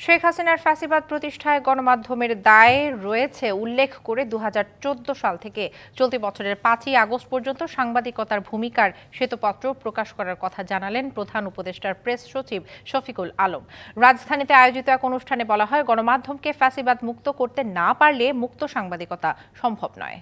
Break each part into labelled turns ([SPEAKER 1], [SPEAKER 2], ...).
[SPEAKER 1] শেখ হাসিনার ফ্যাসিবাদ প্রতিষ্ঠায় গণমাধ্যমের দায় রয়েছে উল্লেখ করে ২০১৪ সাল থেকে চলতি বছরের ৫ই আগস্ট পর্যন্ত সাংবাদিকতার ভূমিকার শ্বেতপত্র প্রকাশ করার কথা জানালেন প্রধান উপদেষ্টার প্রেস সচিব শফিকুল আলম। রাজধানীতে আয়োজিত এক অনুষ্ঠানে বলা হয়, গণমাধ্যমকে ফ্যাসিবাদ মুক্ত করতে না পারলে মুক্ত সাংবাদিকতা সম্ভব নয়।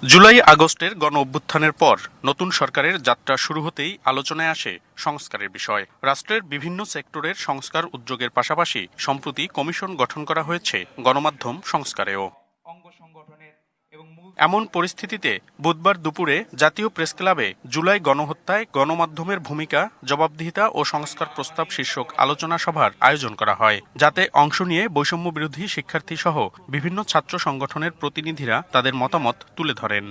[SPEAKER 2] জুলাই আগস্টের গণ অভ্যুত্থানের পর নতুন সরকারের যাত্রা শুরু হতেই আলোচনায় আসে সংস্কারের বিষয়। রাষ্ট্রের বিভিন্ন সেক্টরের সংস্কার উদ্যোগের পাশাপাশি সম্প্রতি কমিশন গঠন করা হয়েছে গণমাধ্যম সংস্কারেও। এমন পরিস্থিতিতে বুধবার দুপুরে জাতীয় প্রেস ক্লাবে জুলাই গণহত্যায় গণমাধ্যমের ভূমিকা, জবাবদিহিতা ও সংস্কার প্রস্তাব শীর্ষক আলোচনা সভার আয়োজন করা হয়, যাতে অংশ নিয়ে বৈষম্য বিরোধী শিক্ষার্থী সহ বিভিন্ন ছাত্র সংগঠনের প্রতিনিধিরা তাদের মতামত তুলে ধরেন।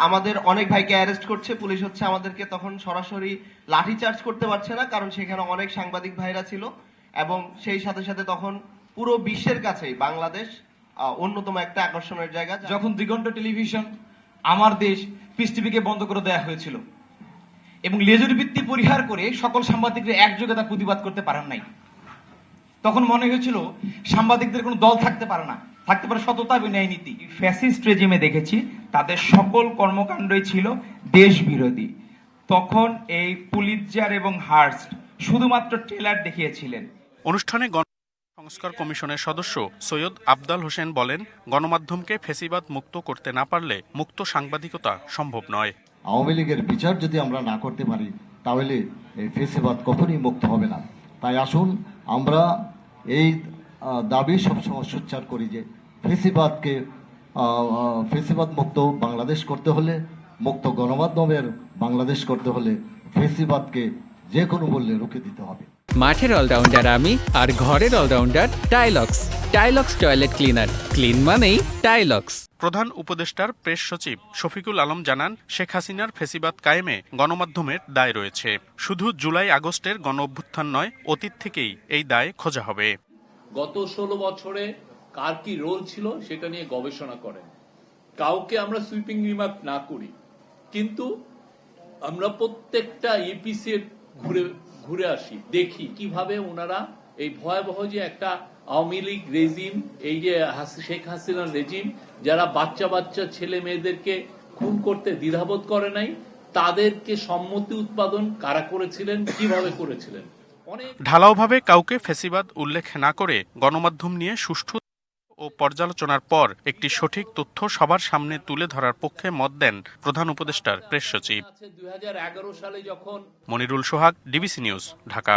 [SPEAKER 3] আমাদের অনেক ভাইকে অ্যারেস্ট করছে পুলিশ, হচ্ছে আমাদেরকে তখন সরাসরি লাঠিচার্জ করতে পারছে না, কারণ সেখানে অনেক সাংবাদিক ভাইরা ছিল এবং সেই সাথে সাথে তখন পুরো বিশ্বের কাছেই বাংলাদেশ অন্যতম একটা আকর্ষণের জায়গা।
[SPEAKER 4] যখন দিগন্ত টেলিভিশন আমার দেশ পিস টিভিকে বন্ধ করে দেওয়া হয়েছিল এবং লেজুর ভিত্তি পরিহার করে সকল সাংবাদিকরা একযোগে তা প্রতিবাদ করতে পারেন নাই, তখন মনে হয়েছিল সাংবাদিকদের কোনো দল থাকতে পারে না, থাকতে পারে সততা এবং ন্যায় নীতি।
[SPEAKER 5] ফ্যাসিস্ট রেজিমে দেখেছি তাদের সকল কর্মকাণ্ডই ছিল দেশ বিরোধী। তখন এই পুলিৎজার এবং হার্স্ট শুধুমাত্র ট্রেলার দেখিয়েছিলেন।
[SPEAKER 2] অনুষ্ঠানে সংস্কার কমিশনের সদস্য সৈয়দ আফদাল হোসেন বলেন, গণমাধ্যমকে ফ্যাসিবাদ মুক্ত করতে না পারলে মুক্ত সাংবাদিকতা সম্ভব নয়।
[SPEAKER 6] আওয়ামী লীগের বিচার যদি আমরা না করতে পারি তাহলে এই ফ্যাসিবাদ কখনোই মুক্ত হবে না। তাই আসুন আমরা এই দাবি সবসময় সোচ্চার করি যে ফ্যাসিবাদ মুক্ত বাংলাদেশ করতে হলে, মুক্ত গণমাধ্যমের বাংলাদেশ করতে হলে ফ্যাসিবাদকে যে কোনো মূল্যে রুখে দিতে হবে।
[SPEAKER 7] মাঠের অলরাউন্ডার আমি, আর ঘরের allrounder Tylox. Tylox toilet cleaner, clean মানেই টাইলক্স।
[SPEAKER 2] প্রধান উপদেষ্টার প্রেস সচিব শফিকুল আলম জানান, শেখ হাসিনার ফ্যাসিবাদ কায়েমে গণমাধ্যমের দায় রয়েছে। শুধু জুলাই আগস্টের গণ অভ্যুত্থান নয়, অতীত থেকেই এই দায় খোঁজা হবে।
[SPEAKER 8] গত 16 বছরে কার কি রোল ছিল সেটা নিয়ে গবেষণা করেন। কাউকে আমরা সুইপিং রিমার্ক না করি, কিন্তু আমরা প্রত্যেকটা ইপিসি ঘুরে আসি, দেখি কিভাবে ওনারা এই ভয়াবহ যে একটা আওয়ামী লীগ রেজিম, এই যে শেখ হাসিনার রেজিম, যারা বাচ্চা বাচ্চা ছেলে মেয়েদেরকে খুন করতে দ্বিধাবোধ করে নাই, তাদেরকে সম্মতি উৎপাদন কারা করেছিলেন, কিভাবে করেছিলেন।
[SPEAKER 2] ঢালাওভাবে কাউকে ফ্যাসিবাদ উল্লেখ না করে গণমাধ্যম নিয়ে সুষ্ঠু ও পর্যালোচনার পর একটি সঠিক তথ্য সবার সামনে তুলে ধরার পক্ষে মত দেন প্রধান উপদেষ্টার প্রেস সচিব।
[SPEAKER 8] 2011 সালে যখন
[SPEAKER 2] মনিরুল সোহাগ, ডিবিসি নিউজ, ঢাকা।